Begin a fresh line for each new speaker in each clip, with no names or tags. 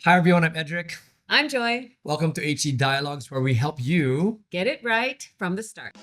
Hi everyone, I'm Edric.
I'm Joy.
Welcome to HE Dialogues, where we help you.
Get it right from the start.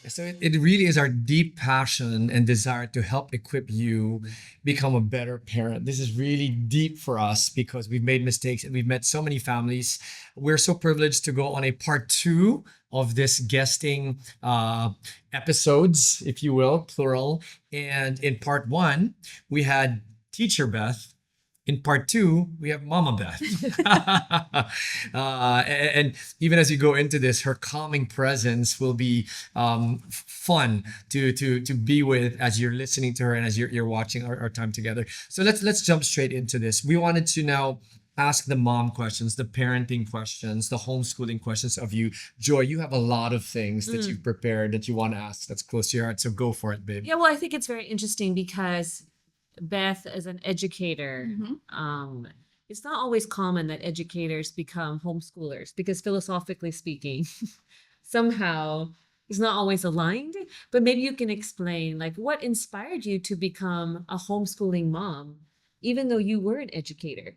So it really is our deep passion and desire to help equip you become a better parent. This is really deep for us because we've made mistakes and we've met so many families. We're so privileged to go on a part two of this guesting episodes, if you will, plural. And in part one, we had Teacher Beth. In part two, we have Mama Beth. And even as you go into this, her calming presence will be fun to be with as you're listening to her and as you're watching our time together. So let's jump straight into this. We wanted to now ask the mom questions, the parenting questions, the homeschooling questions of you. Joy, you have a lot of things that you've prepared that you want to ask that's close to your heart. So go for it, babe.
Yeah, well, I think it's very interesting because Beth, as an educator, it's not always common that educators become homeschoolers because philosophically speaking, somehow it's not always aligned. But maybe you can explain like what inspired you to become a homeschooling mom, even though you were an educator.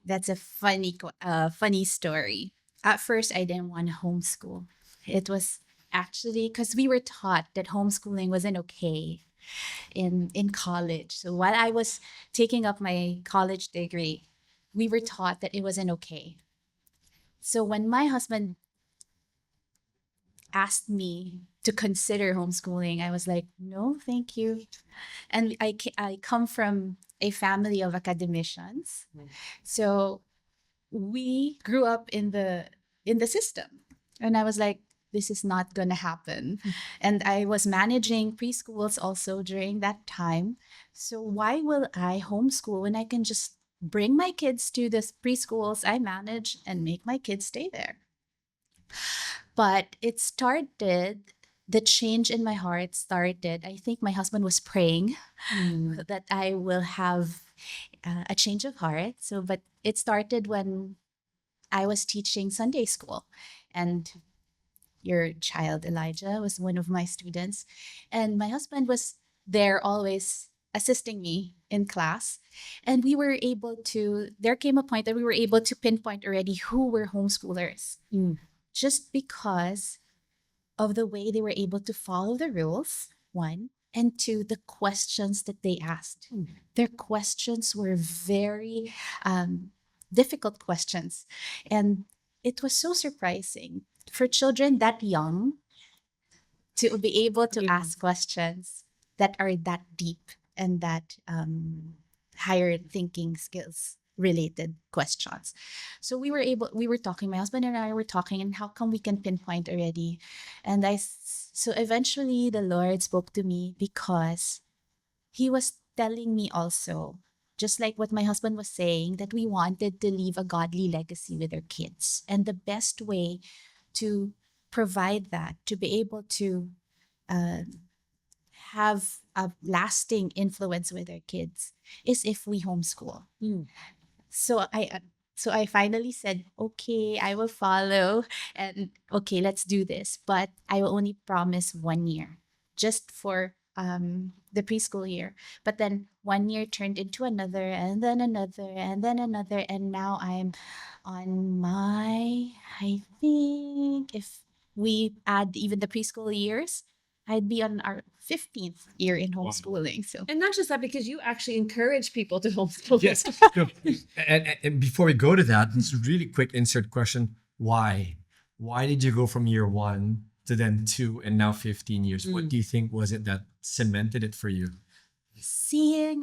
That's a funny story. At first, I didn't want to homeschool. It was actually because we were taught that homeschooling wasn't okay in college. So while I was taking up my college degree, we were taught that it wasn't okay. So when my husband asked me to consider homeschooling, I was like, no, thank you. And I come from a family of academicians. So we grew up in the system. And I was like, this is not going to happen. And I was managing preschools also during that time. So why will I homeschool when I can just bring my kids to the preschools I manage and make my kids stay there? But the change in my heart started. I think my husband was praying that I will have a change of heart. But it started when I was teaching Sunday school, and your child Elijah was one of my students, and my husband was there always assisting me in class. And there came a point that we were able to pinpoint already who were homeschoolers just because of the way they were able to follow the rules, one, and two, the questions that they asked. Their questions were very difficult questions. And it was so surprising for children that young to be able to ask questions that are that deep and that higher thinking skills related questions. So we were talking, my husband and I were talking, and how come we can pinpoint already? And so eventually the Lord spoke to me because he was telling me also, just like what my husband was saying, that we wanted to leave a godly legacy with our kids. And the best way to provide that, to be able to uh, have a lasting influence with our kids, is if we homeschool. So I finally said, okay, I will follow, and okay, let's do this. But I will only promise 1 year, just for the preschool year. But then 1 year turned into another, and then another, and then another, and now I'm on I think if we add even the preschool years, I'd be on our 15th year in homeschooling. So
And not just that, because you actually encourage people to homeschool.
Yes. No, and before we go to that, this is a really quick insert question. Why? Why did you go from year one to then two and now 15 years? What do you think was it that cemented it for you?
seeing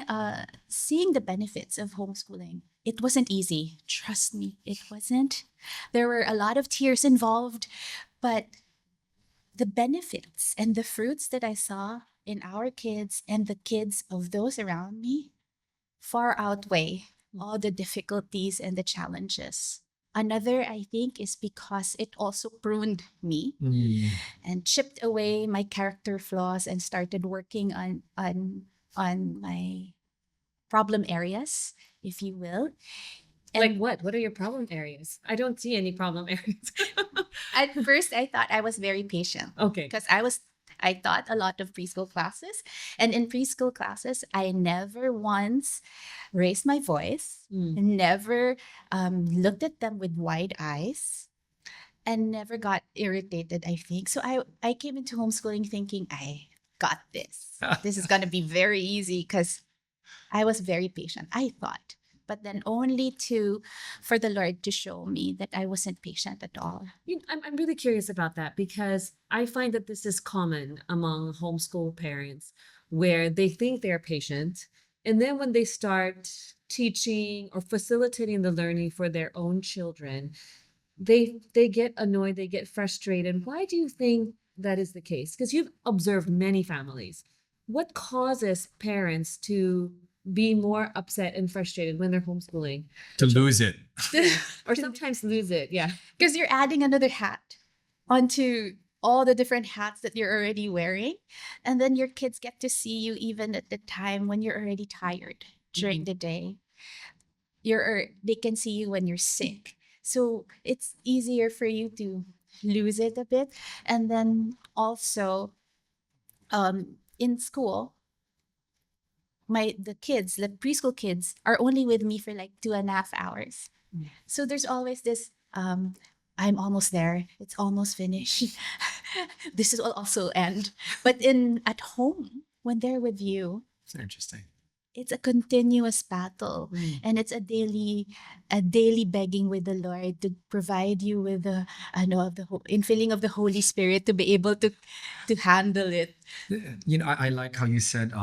the benefits of homeschooling, it wasn't easy. Trust me, it wasn't. There were a lot of tears involved, but the benefits and the fruits that I saw in our kids and the kids of those around me far outweigh all the difficulties and the challenges. Another, I think, is because it also pruned me
Mm.
and chipped away my character flaws and started working on my problem areas, if you will.
Like
And
what? What are your problem areas? I don't see any problem areas.
at first, I thought I was very patient
Okay.
because I taught a lot of preschool classes, and in preschool classes, I never once raised my voice,
Mm.
never looked at them with wide eyes, and never got irritated. I think so. I came into homeschooling thinking I got this. This is gonna be very easy because I was very patient, I thought. But then only to for the Lord to show me that I wasn't patient at all.
I'm really curious about that because I find that this is common among homeschool parents where they think they're patient. And then when they start teaching or facilitating the learning for their own children, they get annoyed, they get frustrated. Why do you think that is the case? Because you've observed many families. What causes parents to be more upset and frustrated when they're homeschooling
To lose it.
or sometimes lose it? Yeah.
Because you're adding another hat onto all the different hats that you're already wearing. And then your kids get to see you even at the time when you're already tired during
Mhm.
the day. They can see you when you're sick. So it's easier for you to lose it a bit. And then also in school, the preschool kids are only with me for like 2.5 hours.
Mm.
So there's always this I'm almost there. It's almost finished. This will also end. But in at home, when they're with you,
It's interesting.
it's a continuous battle,
Mm.
and it's a daily begging with the Lord to provide you with the infilling of the Holy Spirit to be able to handle it.
You know, I like how you said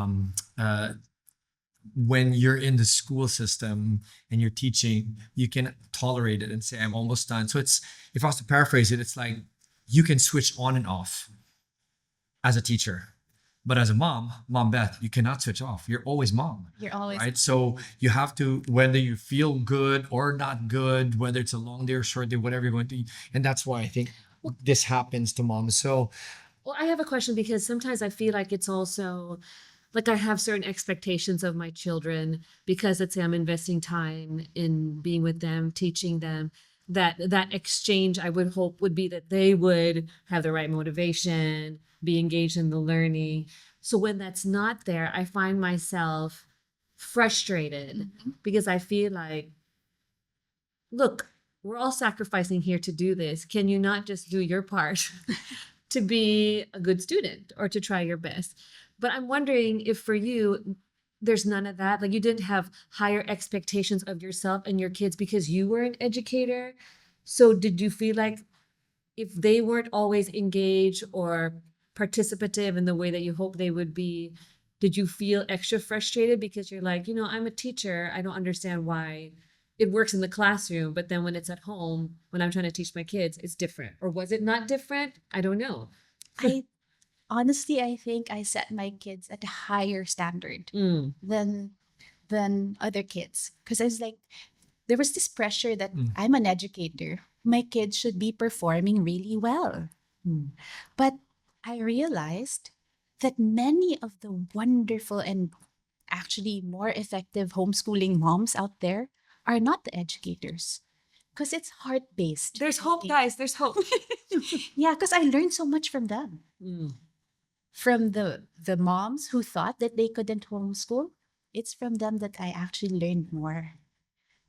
when you're in the school system and you're teaching, you can tolerate it and say, I'm almost done. So it's, if I was to paraphrase it, it's like you can switch on and off as a teacher. But as a mom Beth, you cannot switch off. You're always mom.
You're always
Right. So you have to, whether you feel good or not good, whether it's a long day or short day, whatever you're going to, and that's why I think this happens to moms. So
Well, I have a question because sometimes I feel like it's also like I have certain expectations of my children because let's say I'm investing time in being with them, teaching them that exchange I would hope would be that they would have the right motivation, be engaged in the learning. So when that's not there, I find myself frustrated because I feel like, look, we're all sacrificing here to do this. Can you not just do your part to be a good student or to try your best? But I'm wondering if for you, there's none of that. Like you didn't have higher expectations of yourself and your kids because you were an educator. So did you feel like if they weren't always engaged or participative in the way that you hope they would be, did you feel extra frustrated because you're like, I'm a teacher. I don't understand why it works in the classroom, but then when it's at home, when I'm trying to teach my kids, it's different. Or was it not different? I don't know.
I honestly I think I set my kids at a higher standard
Mm.
than other kids because I was like there was this pressure that
Mm.
I'm an educator. My kids should be performing really well.
Mm.
But I realized that many of the wonderful and actually more effective homeschooling moms out there are not the educators because it's heart based.
There's hope, guys. There's hope.
Yeah, because I learned so much from them.
Mm.
From the moms who thought that they couldn't homeschool, it's from them that I actually learned more.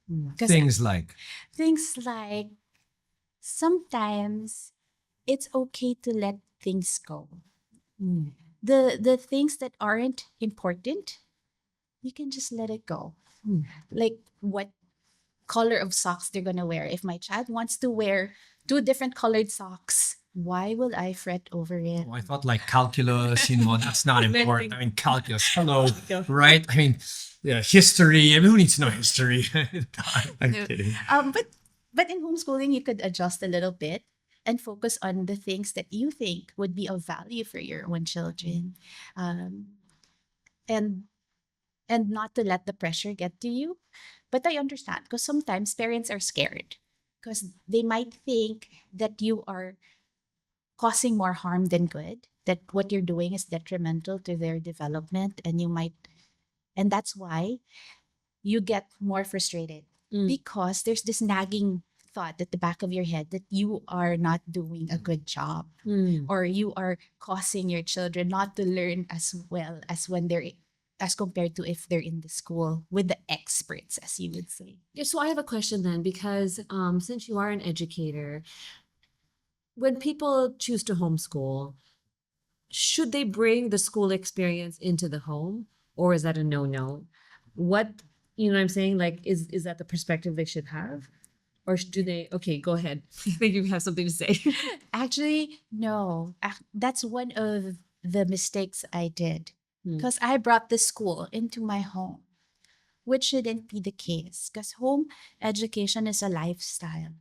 Because
things like,
things like sometimes it's okay to let things go.
Mm.
The things that aren't important, you can just let it go.
Mm.
Like what color of socks they're gonna wear. If my child wants to wear two different colored socks, why will I fret over it?
oh, I thought like calculus, that's not important. I mean, calculus, hello,
Go.
right? I mean, yeah, history. I mean, who needs to know history? I'm
No.
kidding.
But in homeschooling, you could adjust a little bit and focus on the things that you think would be of value for your own children, and not to let the pressure get to you. But I understand because sometimes parents are scared because they might think that you are causing more harm than good, that what you're doing is detrimental to their development, and and that's why you get more frustrated because there's this nagging thought at the back of your head that you are not doing a good job, or you are causing your children not to learn as well as when they're as compared to if they're in the school with the experts, as you would say.
Yeah, so I have a question then, because since you are an educator, when people choose to homeschool, should they bring the school experience into the home, or is that a no-no? What, you know what I'm saying? Like, is that the perspective they should have? Or do they, okay, go ahead. I think you have something to say.
Actually, no. That's one of the mistakes I did
Hmm.
because I brought the school into my home, which shouldn't be the case because home education is a lifestyle.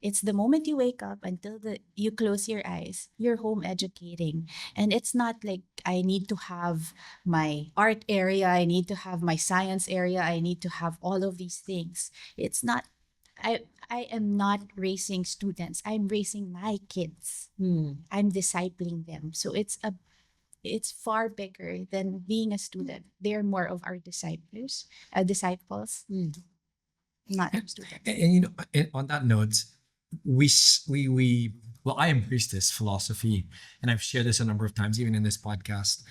It's the moment you wake up until you close your eyes, you're home educating. And it's not like I need to have my art area, I need to have my science area, I need to have all of these things. It's not I am not raising students. I'm raising my kids. I'm discipling them. So it's far bigger than being a student. They're more of our disciples, not students.
And you know, on that note, we well, I embrace this philosophy, and I've shared this a number of times, even in this podcast.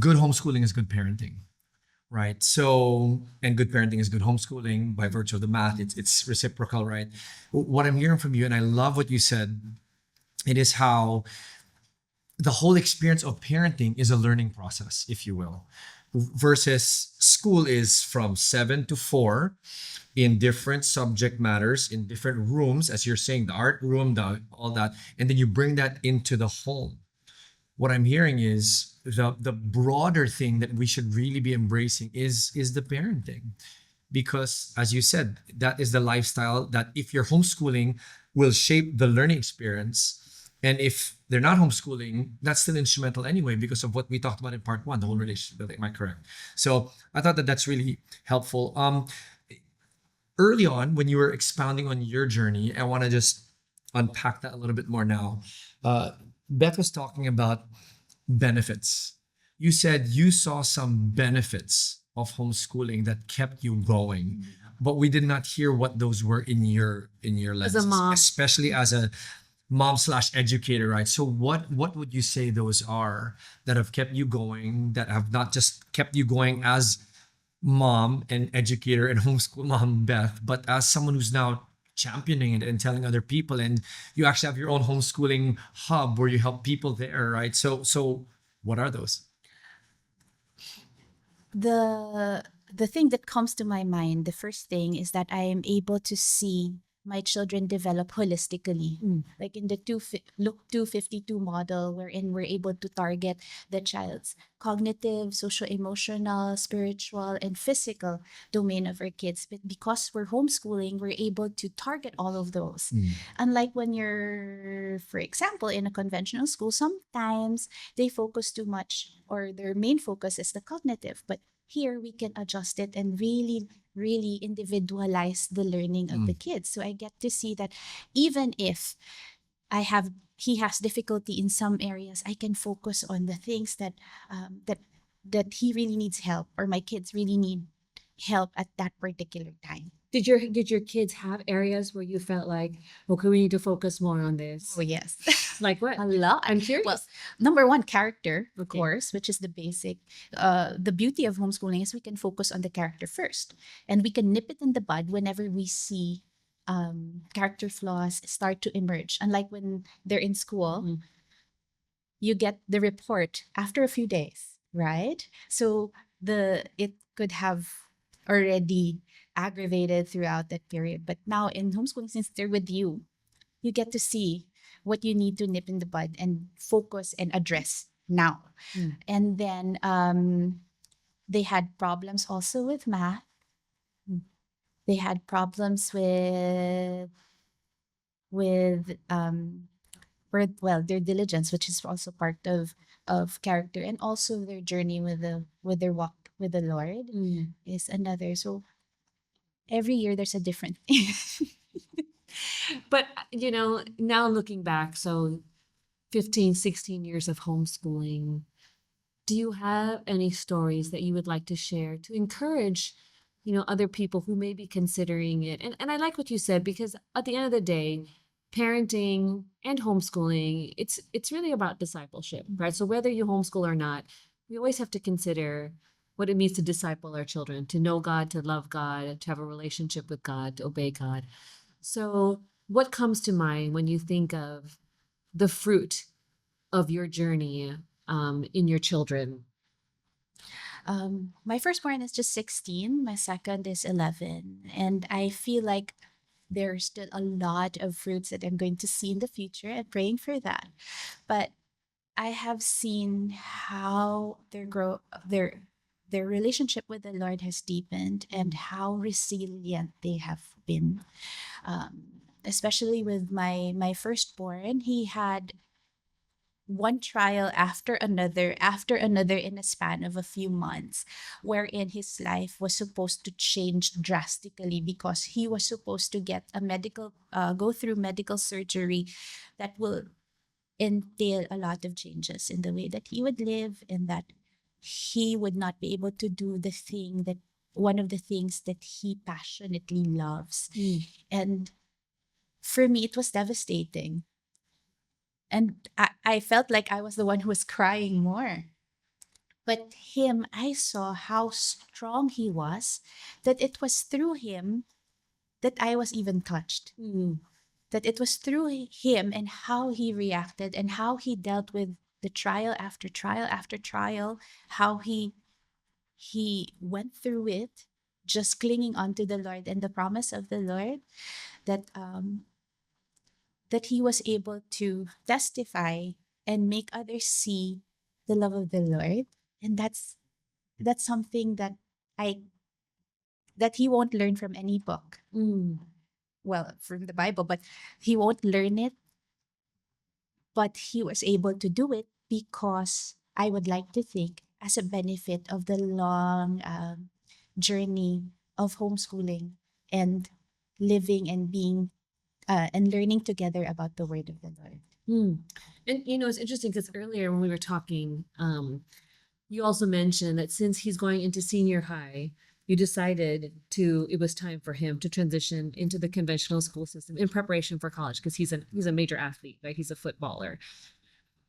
Good homeschooling is good parenting, right? So, and good parenting is good homeschooling by virtue of the math. It's reciprocal, right? What I'm hearing from you, and I love what you said, it is how the whole experience of parenting is a learning process, if you will, versus school is from 7 to 4 in different subject matters, in different rooms, as you're saying, the art room, all that, and then you bring that into the home. What I'm hearing is the broader thing that we should really be embracing is the parenting, because as you said, that is the lifestyle that if you're homeschooling will shape the learning experience. And if they're not homeschooling, that's still instrumental anyway because of what we talked about in part one, the whole relationship building. Am I correct? So I thought that that's really helpful. Early on, when you were expounding on your journey, I want to just unpack that a little bit more now. Beth was talking about benefits. You said you saw some benefits of homeschooling that kept you going, but we did not hear what those were in your
As a
lenses,
mom.
especially as a mom slash educator, right? So what would you say those are that have kept you going, that have not just kept you going as mom and educator and homeschool mom Beth, but as someone who's now championing it and telling other people, and you actually have your own homeschooling hub where you help people there, right? So what are those?
The thing that comes to my mind, the first thing is that I am able to see my children develop holistically, like in the look 252 model, wherein we're able to target the child's cognitive, social emotional, spiritual, and physical domain of our kids. But because we're homeschooling, we're able to target all of those. Unlike when you're, for example, in a conventional school, sometimes they focus too much, or their main focus is the cognitive. But here we can adjust it and really individualize the learning of the kids. So I get to see that even if he has difficulty in some areas, I can focus on the things that that he really needs help, or my kids really need help at that particular time.
Did your kids have areas where you felt like, okay, we need to focus more on this?
Oh yes.
Like what?
A lot.
I'm curious.
Well, number one, character, of
Okay.
course, which is the basic. The beauty of homeschooling is we can focus on the character first, and we can nip it in the bud whenever we see character flaws start to emerge. Unlike when they're in school, you get the report after a few days, right? So it could have already aggravated throughout that period. But now in homeschooling, since they're with you, you get to see what you need to nip in the bud and focus and address now. And then they had problems also with math. They had problems with their diligence, which is also part of character, and also their journey with their walk with the Lord is another. So every year there's a different thing.
But, now looking back, so 15, 16 years of homeschooling, do you have any stories that you would like to share to encourage, other people who may be considering it? And I like what you said, because at the end of the day, parenting and homeschooling, it's really about discipleship, right? So whether you homeschool or not, we always have to consider what it means to disciple our children, to know God, to love God, to have a relationship with God, to obey God. So what comes to mind when you think of the fruit of your journey in your children?
My firstborn is just 16, my second is 11. And I feel like there's still a lot of fruits that I'm going to see in the future and praying for that. But I have seen how their relationship with the Lord has deepened and how resilient they have been. Especially with my firstborn, he had one trial after another in a span of a few months, wherein his life was supposed to change drastically because he was supposed to get a go through medical surgery that will entail a lot of changes in the way that he would live, and that he would not be able to do one of the things that he passionately loves. And for me, it was devastating. And I felt like I was the one who was crying more. But him, I saw how strong he was, that it was through him that I was even touched. That it was through him and how he reacted and how he dealt with the trial after trial after trial, how he went through it, just clinging on to the Lord and the promise of the Lord, that that he was able to testify and make others see the love of the Lord. And that's something I that he won't learn from any book. Well, from the Bible, but he won't learn it. But he was able to do it because I would like to think as a benefit of the long journey of homeschooling and living and being and learning together about the word of the Lord.
And it's interesting because earlier when we were talking, you also mentioned that since he's going into senior high, you decided it was time for him to transition into the conventional school system in preparation for college, because he's a major athlete, right? He's a footballer.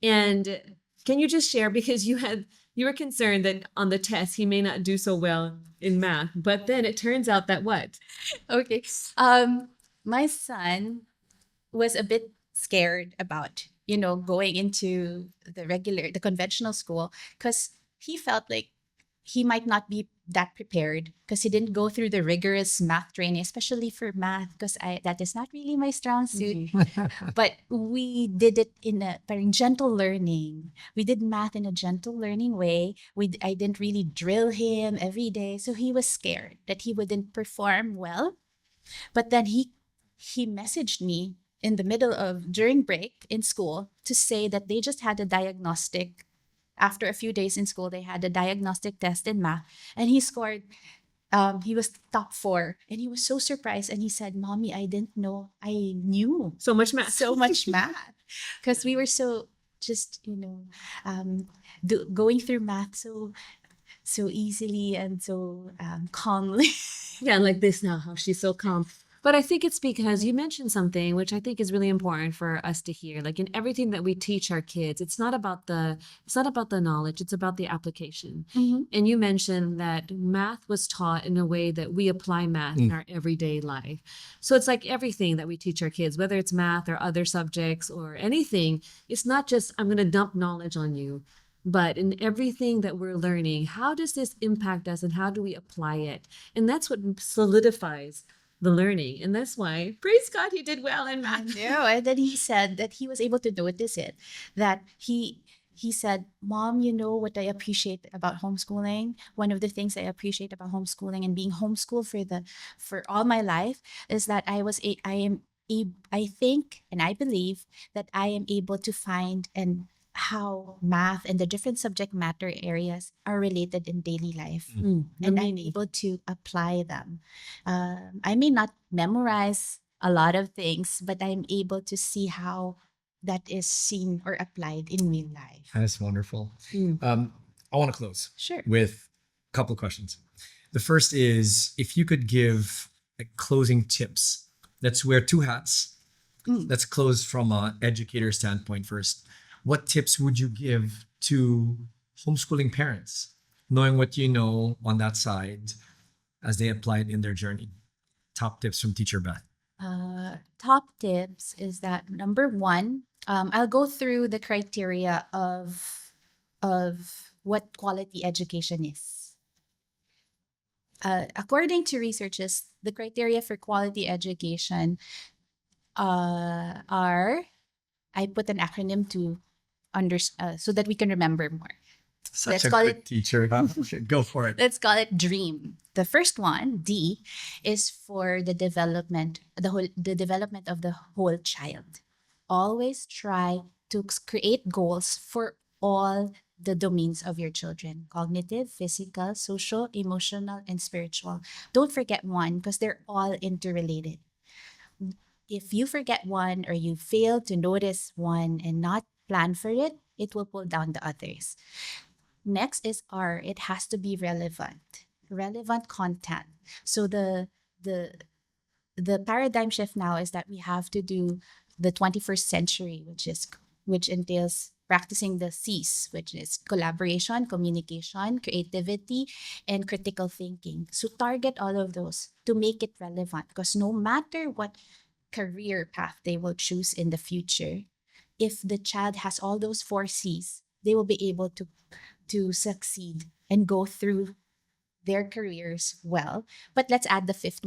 And can you just share, because you were concerned that on the test he may not do so well in math, but then it turns out that what?
Okay. My son was a bit scared about, going into the conventional school, because he felt like he might not be that prepared because he didn't go through the rigorous math training, especially for math, because that is not really my strong suit. But we did it in a very gentle learning. We did math in a gentle learning way. I didn't really drill him every day, so he was scared that he wouldn't perform well. But then he messaged me in the middle of during break in school to say that they just had a diagnostic. After a few days in school, they had a diagnostic test in math, and he scored. He was top 4, and he was so surprised. And he said, "Mommy, I didn't know I knew
So much math.
so much math, because we were so just going through math so easily and so calmly."
Yeah, like this now, how she's so calm. But I think it's because you mentioned something which I think is really important for us to hear. Like in everything that we teach our kids, it's not about the knowledge, it's about the application. And you mentioned that math was taught in a way that we apply math in our everyday life. So it's like everything that we teach our kids, whether it's math or other subjects or anything, it's not just I'm going to dump knowledge on you. But in everything that we're learning, how does this impact us and how do we apply it? And that's what solidifies the learning. And that's why, praise God, he did well in math.
No, and then he said that he was able to notice it. That he said, "Mom, you know what I appreciate about homeschooling? One of the things I appreciate about homeschooling and being homeschooled for all my life is that I think and I believe that I am able to find and how math and the different subject matter areas are related in daily life, and I'm able to apply them. I may not memorize a lot of things, but I'm able to see how that is seen or applied in real life.
That's wonderful.
Mm.
I want to close
Sure.
with a couple of questions. The first is if you could give closing tips. Let's wear two hats. Let's close from an educator standpoint first. What tips would you give to homeschooling parents, knowing what you know on that side as they apply it in their journey? Top tips from Teacher Beth.
Top tips is that number one, I'll go through the criteria of what quality education is. According to researchers, the criteria for quality education are, I put an acronym to so that we can remember more.
Such
Let's
a
call
good
it-
teacher. Okay, go for it.
Let's call it DREAM. The first one, D, is for the development of the whole child. Always try to create goals for all the domains of your children: cognitive, physical, social, emotional, and spiritual. Don't forget one because they're all interrelated. If you forget one or you fail to notice one and not plan for it, it will pull down the others. Next is R. It has to be relevant content. So the paradigm shift now is that we have to do the 21st century, which entails practicing the C's, which is collaboration, communication, creativity, and critical thinking. So target all of those to make it relevant, because no matter what career path they will choose in the future, if the child has all those 4 C's, they will be able to succeed and go through their careers well. But let's add the fifth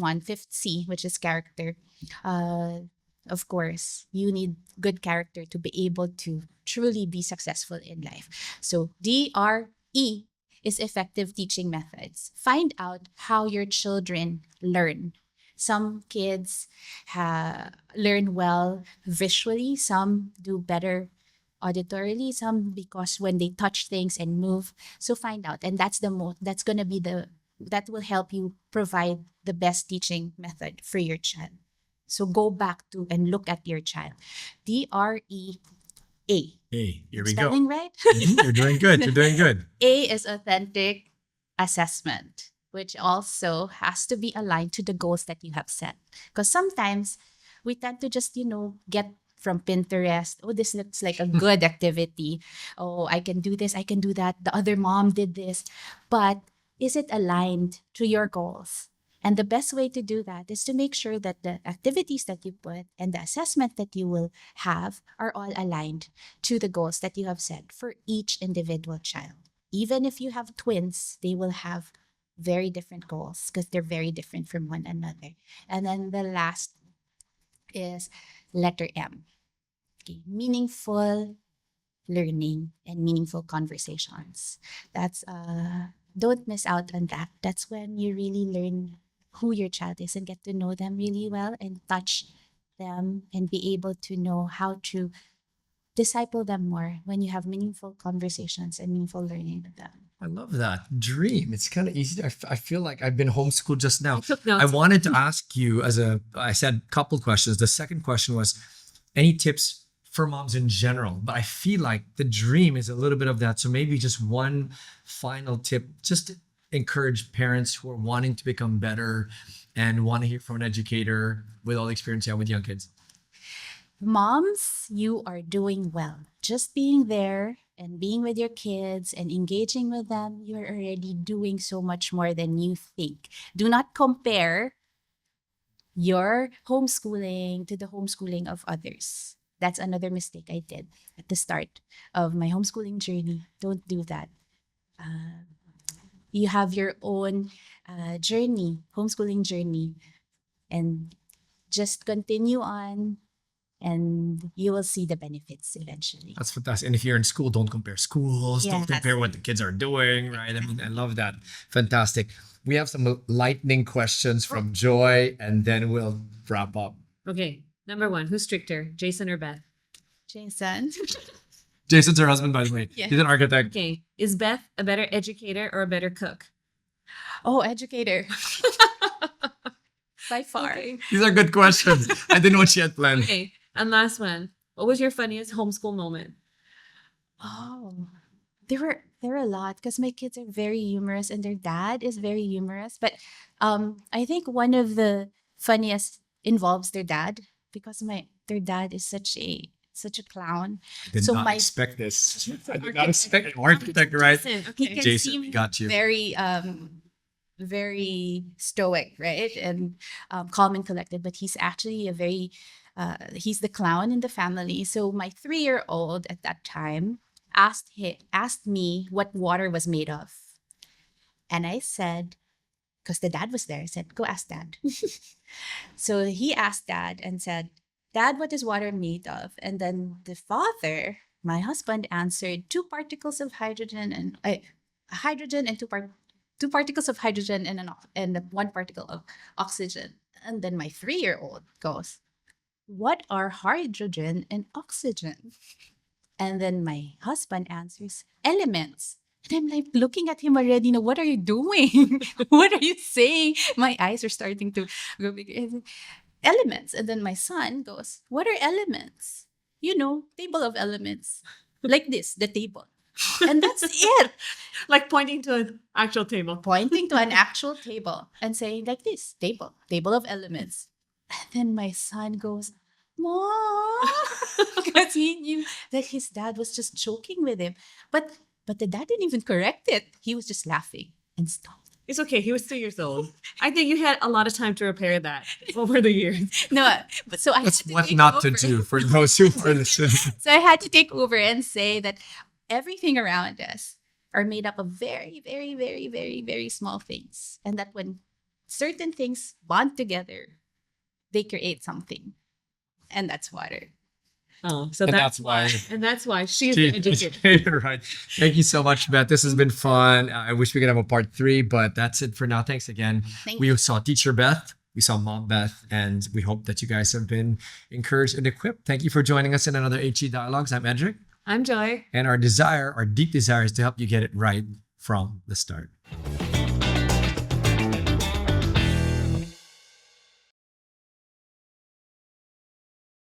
C, which is character. Of course, you need good character to be able to truly be successful in life. So DRE is effective teaching methods. Find out how your children learn. Some kids learn well visually, some do better auditorily, some because when they touch things and move. So find out, and that will help you provide the best teaching method for your child. So go back to and look at your child. DREA.
Hey, here we go.
Spelling right?
You're doing good. You're doing good.
A is authentic assessment, which also has to be aligned to the goals that you have set. Because sometimes we tend to just, get from Pinterest, oh, this looks like a good activity. Oh, I can do this, I can do that. The other mom did this. But is it aligned to your goals? And the best way to do that is to make sure that the activities that you put and the assessment that you will have are all aligned to the goals that you have set for each individual child. Even if you have twins, they will have very different goals because they're very different from one another. And then the last is letter M. Okay, meaningful learning and meaningful conversations. That's don't miss out on that. That's when you really learn who your child is and get to know them really well and touch them and be able to know how to disciple them more when you have meaningful conversations and meaningful learning with them.
I love that. Dream. It's kind of easy. I feel like I've been homeschooled just now.
I took notes.
I wanted to ask you I said couple questions. The second question was any tips for moms in general, but I feel like the dream is a little bit of that. So maybe just one final tip, just to encourage parents who are wanting to become better and want to hear from an educator with all the experience you have with young kids.
Moms, you are doing well. Just being there and being with your kids and engaging with them, you're already doing so much more than you think. Do not compare your homeschooling to the homeschooling of others. That's another mistake I did at the start of my homeschooling journey. Don't do that. You have your own journey, homeschooling journey, and just continue on and you will see the benefits eventually.
That's fantastic. And if you're in school, don't compare schools.
Yeah,
Don't compare what the kids are doing, right? I mean, I love that. Fantastic. We have some lightning questions from Joy, and then we'll wrap up.
Okay. Number 1, who's stricter, Jason or Beth?
Jason.
Jason's her husband, by the way.
Yeah.
He's an architect.
Okay. Is Beth a better educator or a better cook?
Oh, educator. by far.
Okay.
These are good questions. I didn't know what she had planned.
Okay. And last one. What was your funniest homeschool moment?
Oh, there were a lot because my kids are very humorous and their dad is very humorous. But I think one of the funniest involves their dad because their dad is such a clown.
I did
So
not
my
expect this. I did not expect an architect, right?
Listen,
he
okay.
can
Jason,
seem
we got you.
very stoic, right? And calm and collected, but he's actually he's the clown in the family. So my 3-year-old at that time asked me what water was made of. And I said, because the dad was there, I said, go ask dad. So he asked dad and said, Dad, what is water made of? And then the father, my husband, answered two particles of hydrogen and hydrogen and two particles of hydrogen and one particle of oxygen. And then my 3-year-old goes, what are hydrogen and oxygen? And then my husband answers, elements. And I'm like looking at him already. Now, what are you doing? What are you saying? My eyes are starting to go big. Elements. And then my son goes, what are elements? Table of elements. Like this, the table. And that's it.
Like pointing to an actual table.
Pointing to an actual table and saying like this, table of elements. And then my son goes, Mom, because he knew that his dad was just joking with him. But the dad didn't even correct it. He was just laughing and stopped.
It's okay. He was 2 years old. I think you had a lot of time to repair that over the years.
No, but so I
That's
had to
what
take
not to
over.
do for those who are listening.
So I had to take over and say that everything around us are made up of very, very, very, very, very small things. And that when certain things bond together, they create something. And that's water.
Oh, so
And
that's
that's why
she's the educator.
Right. Thank you so much, Beth. This has been fun. I wish we could have a part 3, but that's it for now. Thanks again.
Thank
We saw Teacher Beth, we saw Mom Beth, and we hope that you guys have been encouraged and equipped. Thank you for joining us in another HE Dialogues. I'm Edric.
I'm Joy.
And our deep desire is to help you get it right from the start.